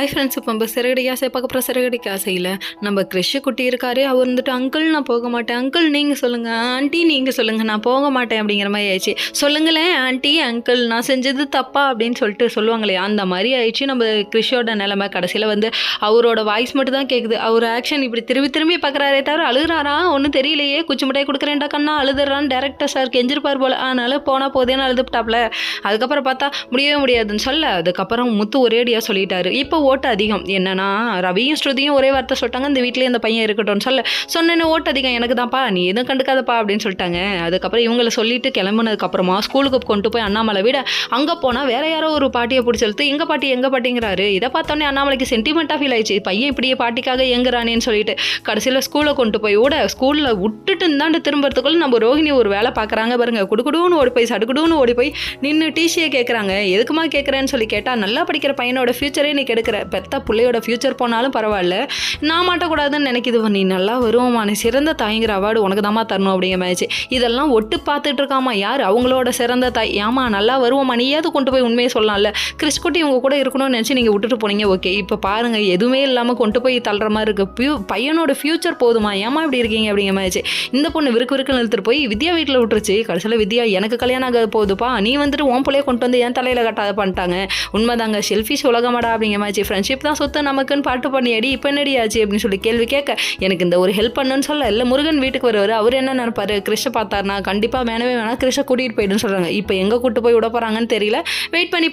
Hi friends, இப்போ நம்ம சிறகடி ஆசை பார்க்க போகிற சிறகடி ஆசையில் நம்ம கிறிஷ் குட்டி இருக்காரு. அவர் வந்துட்டு அங்கிள் நான் போக மாட்டேன், அங்கிள் நீங்கள் சொல்லுங்கள், ஆண்டி நீங்கள் சொல்லுங்கள், நான் போக மாட்டேன் அப்படிங்கிற மாதிரி ஆயிடுச்சு. சொல்லுங்களேன் ஆண்டி அங்கிள், நான் செஞ்சது தப்பா அப்படின்னு சொல்லிட்டு சொல்லுவாங்களே, அந்த மாதிரி ஆயிடுச்சு நம்ம கிறிஷோட நிலைமை. கடைசியில் வந்து அவரோட வாய்ஸ் மட்டும் தான் கேட்குது. அவர் ஆக்ஷன் இப்படி திரும்பி திரும்பி பார்க்குறாரே தவிர அழுகிறாரா ஒன்றும் தெரியலையே. குச்சி மிட்டாய் கொடுக்குறேன்டா கண்ணா, அழுதுறான்னு டேரக்டர் சார் கெஞ்சிருப்பார் போல். அதனால் போனால் போதேன்னு அழுதுட்டாப்ல. அதுக்கப்புறம் பார்த்தா முடியவே முடியாதுன்னு சொல்ல, அதுக்கப்புறம் முத்து ஒரேடியாக சொல்லிட்டாரு. இப்போ ஓட்டு அதிகம் என்னன்னா, ரவியும் ஸ்ருதியும் ஒரே வார்த்தை சொல்லிட்டாங்க, இந்த வீட்லேயே இந்த பையன் இருக்கட்டும்னு சொன்னேன்னு ஓட்டு அதிகம் எனக்கு தான்ப்பா, நீ எதுவும் கண்டுக்காதப்பா அப்படின்னு சொல்லிட்டாங்க. அதுக்கப்புறம் இவங்களை சொல்லிட்டு கிளம்புனதுக்கப்புறமா ஸ்கூலுக்கு கொண்டு போய் அண்ணாமலை விட அங்கே போனால் வேற யாரோ ஒரு பாட்டியை பிடிச்சி எழுத்து எங்கள் பாட்டிங்கிறாரு. இதை பார்த்தோன்னே அண்ணாமலைக்கு சென்டிமெண்ட்டாக ஃபீல் ஆயிடுச்சு, பையன் இப்படியே பாட்டிக்காக எங்குறானேன்னு சொல்லிட்டு கடைசியில் ஸ்கூலை கொண்டு போய் ஸ்கூலில் விட்டுட்டு இருந்தாண்டு திரும்புறதுக்குள்ள நம்ம ரோஹிணி ஒரு வேலை பார்க்குறாங்க பாருங்க. குடுக்குடுன்னு ஓடி போய் சடுக்குடுன்னு ஓடி போய் நின்று டிசியை கேட்குறாங்க. எதுக்குமா கேட்குறேன்னு சொல்லி கேட்டால், நல்லா படிக்கிற பையனோட ஃபியூச்சரே நீ கெடுக்கிற, பெத்த பிள்ளையோட ஃபியூச்சர் போனாலும் பரவாயில்ல, நான் மாட்டக்கூடாதுன்னு நினைக்கிது, நீ நல்லா வருவோமா, நீ சிறந்த தாய்ங்கிற அவார்டு உனக்கு தாம்மா தரணும் அப்படிங்கிற மாதிரி. இதெல்லாம் ஒட்டு பார்த்துட்டு இருக்காமா யார், அவங்களோட சிறந்த தாய். ஏமா நல்லா வருவோமா, நீயாவது கொண்டு போய் உண்மையை சொல்லலாம்ல. கிறிஸ்குட்டி இவங்க கூட இருக்கணும்னு நினச்சி நீங்கள் விட்டுட்டு போனீங்க, ஓகே, இப்போ பாருங்கள் எதுவுமே இல்லாமல் கொண்டு போய் தள்ளுற மாதிரி இருக்குது. பையனோட ஃபியூச்சர் போதுமா, ஏமா இப்படி இருக்கீங்க அப்படிங்கிற மாதிரி. இந்த பொண்ணு விறுக்கு இழுத்துட்டு போய் வித்யா வீட்டில் விட்டுருச்சு. கடைசியில் வித்யா எனக்கு கல்யாணம் ஆக போகுதுப்பா, நீ வந்துட்டு உன் பிள்ளைய கொண்டு வந்து என் தலையில் கட்டாத பண்ணிட்டாங்க. உண்மைதாங்க, செல்ஃபிஷ் உலகமாடா அப்படிங்கிற மாதிரி. ஃப்ரெண்ட்ஷிப் தான் சொத்து நமக்குன்னு பாட்டு பண்ணியாடி இப்போ என்னடி ஆச்சு அப்படின்னு சொல்லி கேள்வி கேட்க, எனக்கு இந்த ஒரு ஹெல்ப் பண்ணுன்னு சொல்ல, இல்லை முருகன் வீட்டுக்கு வருவார், அவர் என்ன நினைப்பாரு, கிறிஷை பார்த்தாருனா கண்டிப்பாக வேணவே வேணாம், கிறிஷை கூட்டிகிட்டு போயிடுன்னு சொல்கிறாங்க. இப்போ எங்கே கூட்டு போய் விட போகிறாங்கன்னு தெரியல, வெயிட் பண்ணி